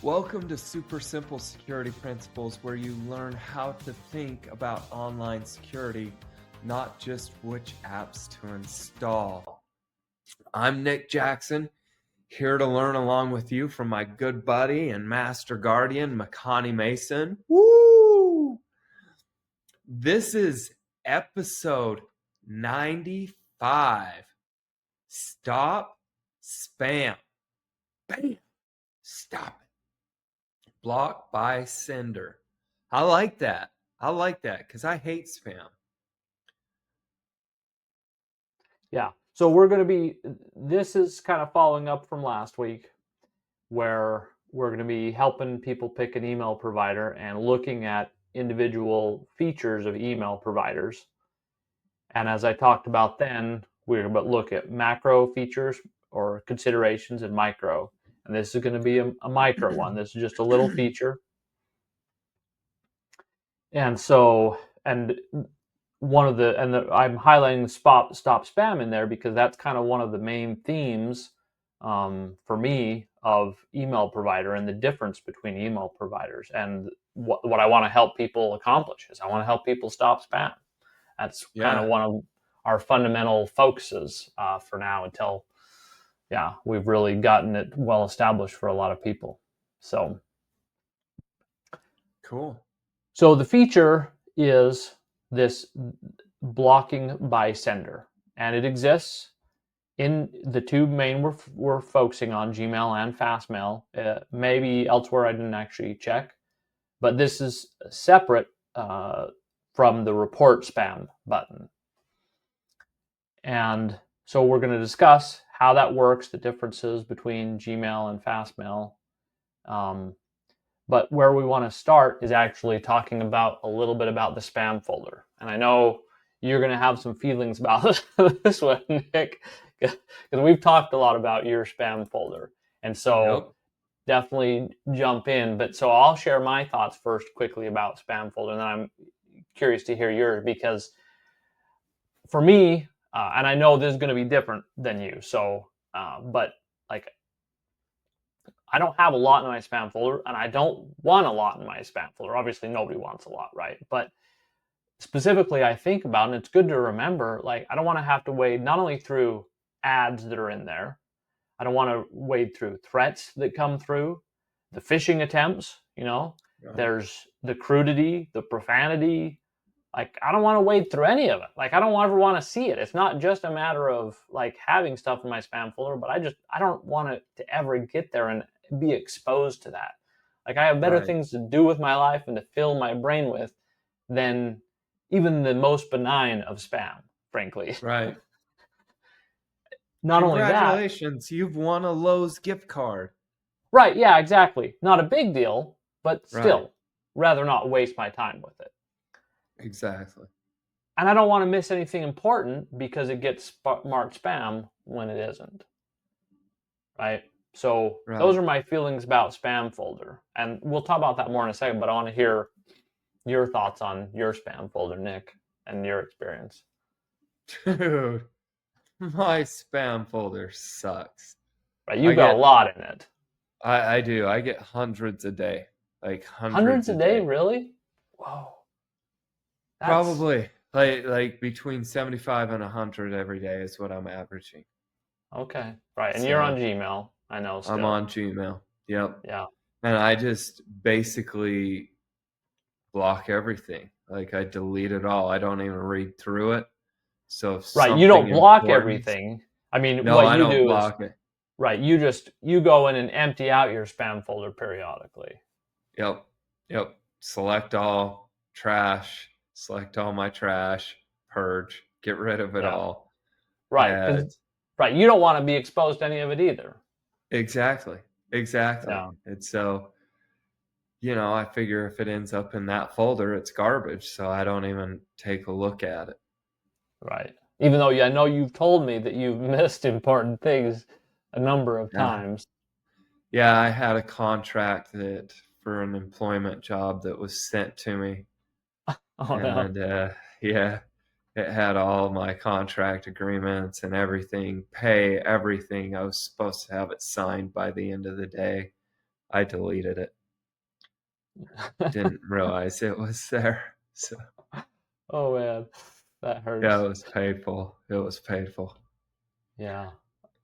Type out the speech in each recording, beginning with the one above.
Welcome to Super Simple Security Principles, where you learn how to think about online security, not just which apps to install. I'm Nick Jackson, here to learn along with you from my good buddy and master guardian, Makani Mason. Woo! This is episode 95. Stop spam. Bam! Stop it. Block by sender. I like that because I hate spam. Yeah. So this is kind of following up from last week, where we're going to be helping people pick an email provider and looking at individual features of email providers. And as I talked about then, we're going to look at macro features or considerations and micro. And this is going to be a micro one. This is just a little feature. And so, I'm highlighting stop spam in there because that's kind of one of the main themes for me of email provider and the difference between email providers. And what I want to help people accomplish is I want to help people stop spam. That's kind of one of our fundamental focuses for now until, we've really gotten it well established for a lot of people. So cool. So the feature is this blocking by sender, and it exists in the two main we're focusing on, Gmail and Fastmail. Maybe elsewhere I didn't actually check, but this is separate from the report spam button. And so we're going to discuss how that works, the differences between Gmail and Fastmail. But where we want to start is actually talking about a little bit about the spam folder. And I know you're going to have some feelings about this one, Nick, because we've talked a lot about your spam folder. And so definitely jump in. But so I'll share my thoughts first quickly about spam folder. And then I'm curious to hear yours, because for me, and I know this is going to be different than you. So, but like, I don't have a lot in my spam folder, and I don't want a lot in my spam folder. Obviously, nobody wants a lot, right? But specifically, I think about, and it's good to remember, like, I don't want to have to wade not only through ads that are in there, I don't want to wade through threats that come through, the phishing attempts, there's the crudity, the profanity. Like, I don't want to wade through any of it. Like, I don't ever want to see it. It's not just a matter of like having stuff in my spam folder, but I don't want it to ever get there and be exposed to that. Like, I have better things to do with my life and to fill my brain with than even the most benign of spam, frankly. Right. Not only that. Congratulations, you've won a Lowe's gift card. Right, yeah, exactly. Not a big deal, but still, rather not waste my time with it. Exactly. And I don't want to miss anything important because it gets marked spam when it isn't. Right? So those are my feelings about spam folder. And we'll talk about that more in a second, but I want to hear your thoughts on your spam folder, Nick, and your experience. Dude, my spam folder sucks. Right, you got a lot in it. I do. I get hundreds a day. Like hundreds a day, really? Whoa. Probably like between 75 and 100 every day is what I'm averaging. Okay. Right. And you're on Gmail, I know still. I'm on Gmail. Yep. Yeah. And I just basically block everything. Like, I delete it all. I don't even read through it. So if you don't block everything. I mean, no, what I you don't do block is it. Right. You go in and empty out your spam folder periodically. Yep. Select all, trash, select all my trash, purge, get rid of it all. Right. Right. You don't want to be exposed to any of it either. Exactly. Yeah. And so, I figure if it ends up in that folder, it's garbage. So I don't even take a look at it. Right. Even though I know you've told me that you've missed important things a number of times. Yeah, I had a contract for an employment job that was sent to me. It had all my contract agreements and everything, everything. I was supposed to have it signed by the end of the day. I deleted it. Didn't realize it was there. So Oh man, that yeah, hurts. it was painful. It was painful. Yeah.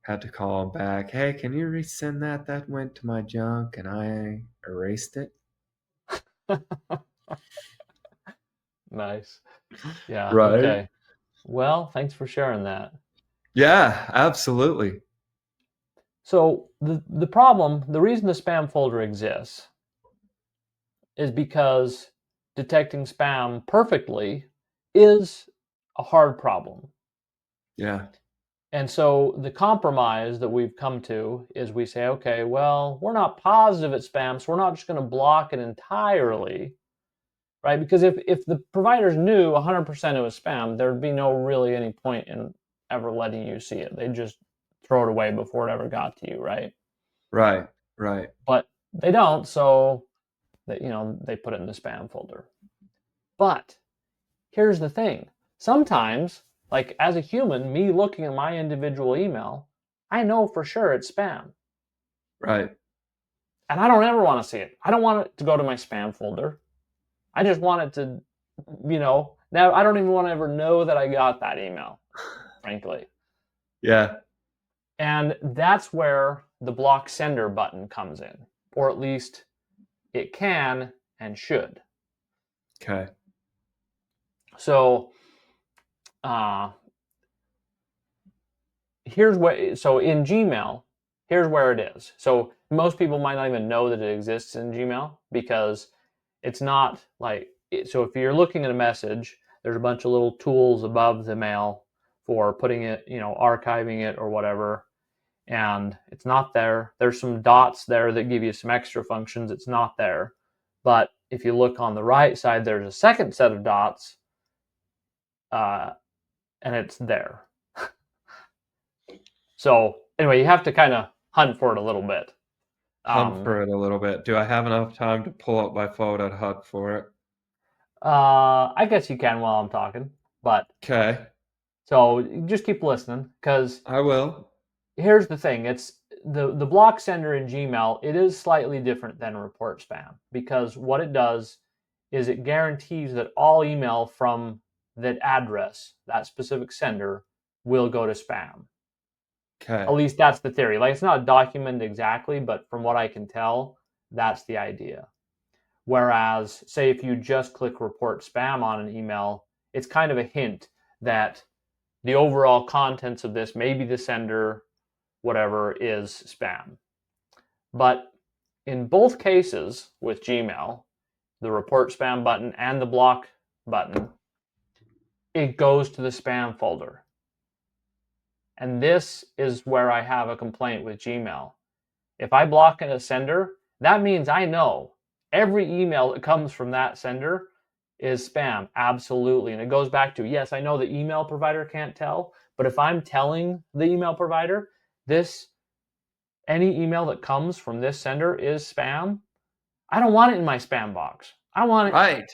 Had to call him back. Hey, can you resend that? That went to my junk and I erased it. Nice. Yeah. Right. Okay. Well, thanks for sharing that. Yeah, absolutely. So the problem, the reason the spam folder exists is because detecting spam perfectly is a hard problem. Yeah. And so the compromise that we've come to is we say, okay, well, we're not positive it's spam, so we're not just going to block it entirely, right? Because if the providers knew 100% it was spam, there'd be no really any point in ever letting you see it. They'd just throw it away before it ever got to you, right? Right. Right. But they don't, so they put it in the spam folder. But here's the thing. Sometimes, like as a human, me looking at my individual email, I know for sure it's spam. Right. And I don't ever want to see it. I don't want it to go to my spam folder. I just want it to, now I don't even want to ever know that I got that email, frankly. Yeah. And that's where the block sender button comes in, or at least it can and should. Okay. So, uh, so in Gmail, here's where it is. So most people might not even know that it exists in Gmail because it's not like, so if you're looking at a message, there's a bunch of little tools above the mail for putting it, archiving it or whatever. And it's not there. There's some dots there that give you some extra functions. It's not there. But if you look on the right side, there's a second set of dots, and it's there. So anyway, you have to kind of hunt for it a little bit. Hunt Um, for it a little bit. Do I have enough time to pull up my phone and hunt for it? I guess you can while I'm talking, but Okay. so just keep listening because I will. here's the thing: it's the block sender in Gmail. It is slightly different than report spam because what it does is it guarantees that all email from that address, that specific sender, will go to spam. At Okay. least that's the theory. Like it's not documented exactly, but from what I can tell, that's the idea. Whereas, say if you just click report spam on an email, it's kind of a hint that the overall contents of this, maybe the sender, whatever, is spam. But in both cases with Gmail, the report spam button and the block button, it goes to the spam folder. And this is where I have a complaint with Gmail. If I block a sender, that means I know every email that comes from that sender is spam. Absolutely. And it goes back to, yes, I know the email provider can't tell, but if I'm telling the email provider this, any email that comes from this sender is spam, I don't want it in my spam box. I want it Right.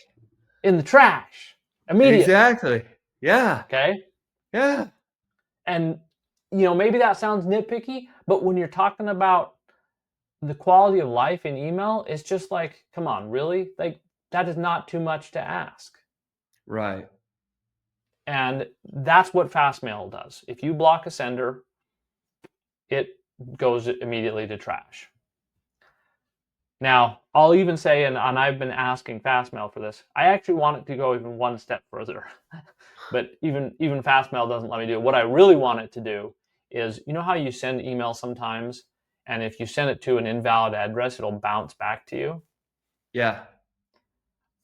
in the trash immediately. Exactly. Yeah. Okay. Yeah. And, maybe that sounds nitpicky, but when you're talking about the quality of life in email, it's just like, come on, really? Like, that is not too much to ask. Right. And that's what Fastmail does. If you block a sender, it goes immediately to trash. Now, I'll even say, and I've been asking Fastmail for this, I actually want it to go even one step further. But even Fastmail doesn't let me do it. What I really want it to do is, how you send email sometimes, and if you send it to an invalid address, it'll bounce back to you. Yeah.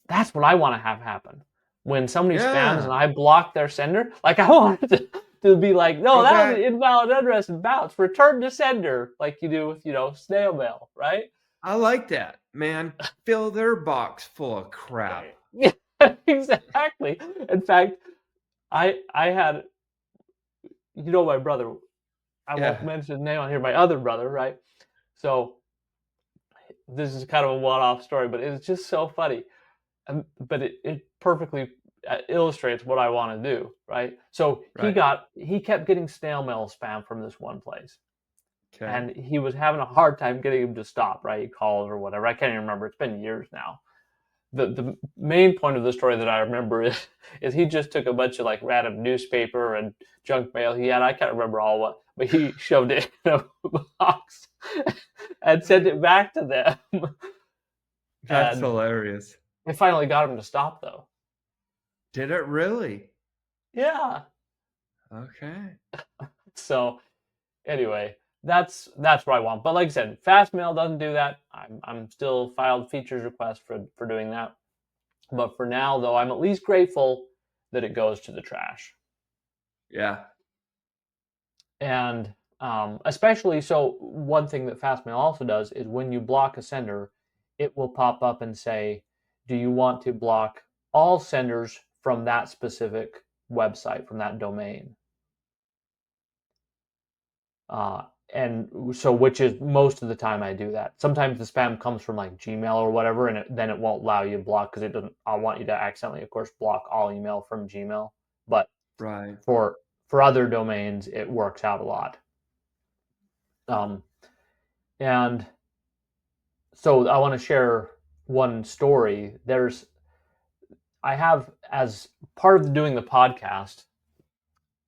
That's what I want to have happen. When somebody spams Yeah. and I block their sender, like I want it to be like, no, Go that was an back. invalid address and bounce. Return to sender, like you do with, snail mail, right? I like that, man. Fill their box full of crap. Yeah, exactly. In fact, I had, my brother, I won't Yeah. mention his name on here, my other brother, right? So this is kind of a one-off story, but it's just so funny. But it perfectly illustrates what I want to do, right? So Right. he kept getting snail mail spam from this one place, Okay. and he was having a hard time getting him to stop, right? He called or whatever. I can't even remember. It's been years now. The main point of the story that I remember is he just took a bunch of like random newspaper and junk mail he had. I can't remember all what, but he shoved it in a box and sent it back to them. That's And hilarious. it finally got him to stop, though. Did it really? Yeah. Okay. So anyway, that's what I want. But like I said, Fastmail doesn't do that. I'm still filed features request for doing that. But for now, though, I'm at least grateful that it goes to the trash. Yeah. And especially so, one thing that Fastmail also does is when you block a sender, it will pop up and say, "Do you want to block all senders from that specific website, from that domain?" Uh, and so, which is most of the time I do that. Sometimes the spam comes from like Gmail or whatever, and then it won't allow you to block because it doesn't. I want you to accidentally, of course, block all email from Gmail. But Right. for other domains, it works out a lot. Um, and so I want to share one story. I have, as part of doing the podcast,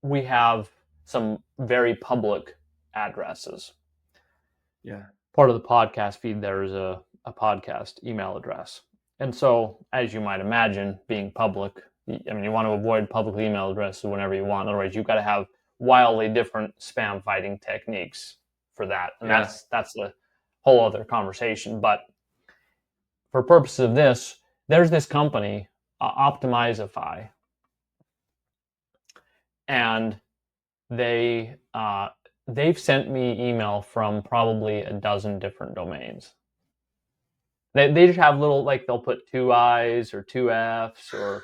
we have some very public addresses. Yeah. Part of the podcast feed there is a podcast email address. And so, as you might imagine, being public, I mean, you want to avoid public email addresses whenever you want. Otherwise, you've got to have wildly different spam fighting techniques for that. And Yeah. that's a whole other conversation. But for purposes of this, there's this company, Optimizify, and they've sent me email from probably a dozen different domains. They just have little, like, they'll put two I's or two F's or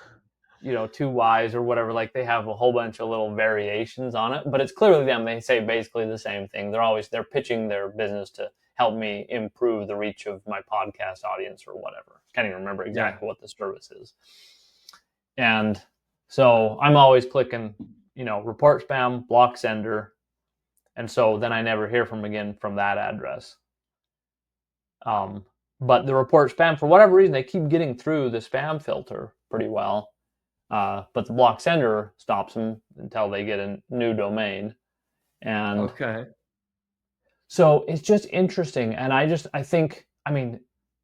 two Y's or whatever. Like, they have a whole bunch of little variations on it, but it's clearly them. They say basically the same thing. They're pitching their business to help me improve the reach of my podcast audience or whatever. Can't even remember exactly what the service is. And so I'm always clicking, report spam, block sender. And so then I never hear from again from that address. But the report spam, for whatever reason, they keep getting through the spam filter pretty well. But the block sender stops them until they get a new domain. And Okay. so it's just interesting. And I think, I mean,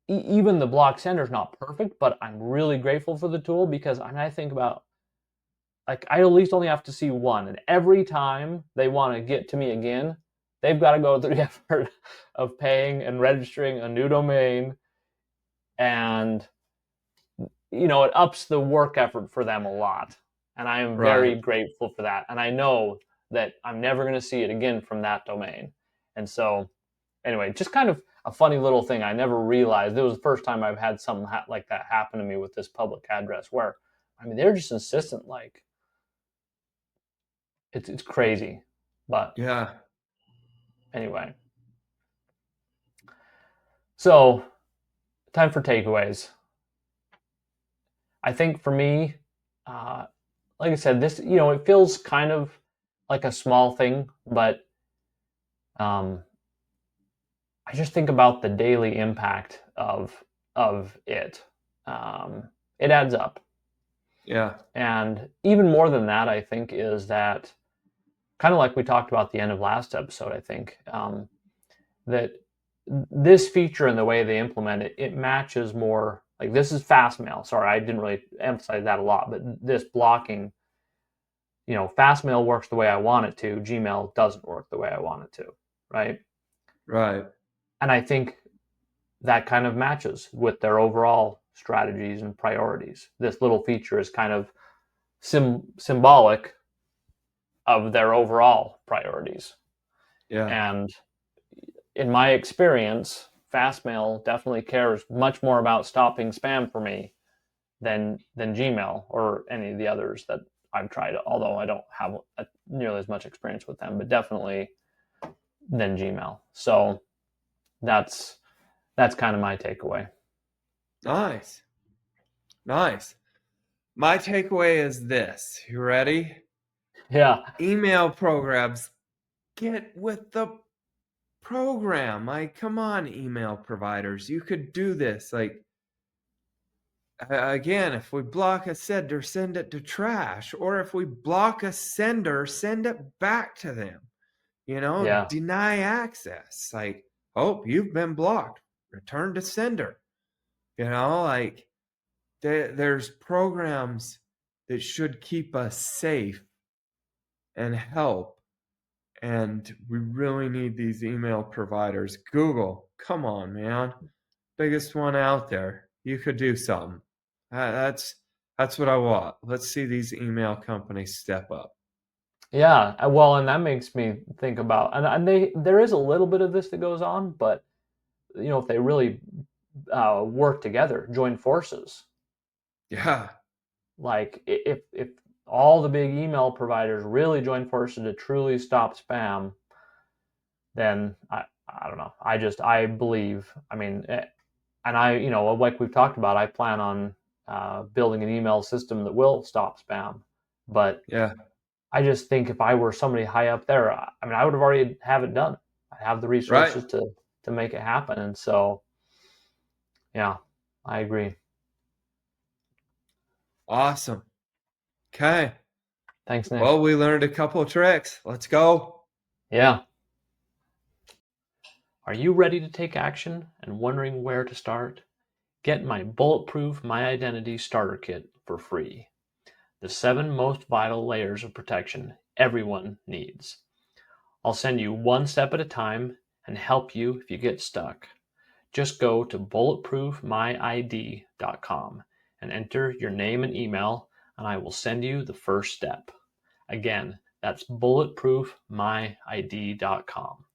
even the block sender is not perfect, but I'm really grateful for the tool because I think about, like, I at least only have to see one. And every time they want to get to me again, they've got to go through the effort of paying and registering a new domain. And, it ups the work effort for them a lot. And I am very grateful for that. And I know that I'm never going to see it again from that domain. And so, anyway, just kind of a funny little thing. I never realized it was the first time I've had something like that happen to me with this public address where, I mean, they're just insistent. Like, it's crazy. But Yeah. anyway. So, time for takeaways. I think for me, like I said, this, it feels kind of like a small thing, but I just think about the daily impact of it. It adds up. Yeah. And even more than that, I think, is that kind of like we talked about at the end of last episode, I think, that this feature and the way they implement it, it matches more, like, this is Fastmail. Sorry, I didn't really emphasize that a lot, but this blocking, Fastmail works the way I want it to. Gmail doesn't work the way I want it to, right? Right. And I think that kind of matches with their overall strategies and priorities. This little feature is kind of symbolic of their overall priorities. Yeah. And in my experience, Fastmail definitely cares much more about stopping spam for me than Gmail or any of the others that I've tried, although I don't have nearly as much experience with them, but definitely than Gmail. So that's kind of my takeaway. Nice. Nice. My takeaway is this. You ready? Yeah. Email programs, get with the program. Like, come on, email providers, you could do this. Like, again, if we block a sender, send it to trash. Or if we block a sender, send it back to them. Yeah. Deny access. Like, oh, you've been blocked. Return to sender. Like, there's programs that should keep us safe and help. And we really need these email providers. Google, come on, man. Biggest one out there. You could do something. That's what I want. Let's see these email companies step up. Yeah, well, and that makes me think about, and there is a little bit of this that goes on, but if they really work together, join forces, Yeah, like if all the big email providers really join forces to truly stop spam, then I don't know. I believe. I mean, and like we've talked about, I plan on building an email system that will stop spam, but yeah, I just think if I were somebody high up there, I mean, I would have already have it done. I have the right. resources to make it happen, and so yeah, I agree. Awesome. Okay. Thanks, Nick. Well, we learned a couple of tricks. Let's go. Yeah. Are you ready to take action and wondering where to start? Get my Bulletproof My Identity Starter Kit for free. The 7 most vital layers of protection everyone needs. I'll send you one step at a time and help you if you get stuck. Just go to bulletproofmyid.com and enter your name and email, and I will send you the first step. Again, that's bulletproofmyid.com.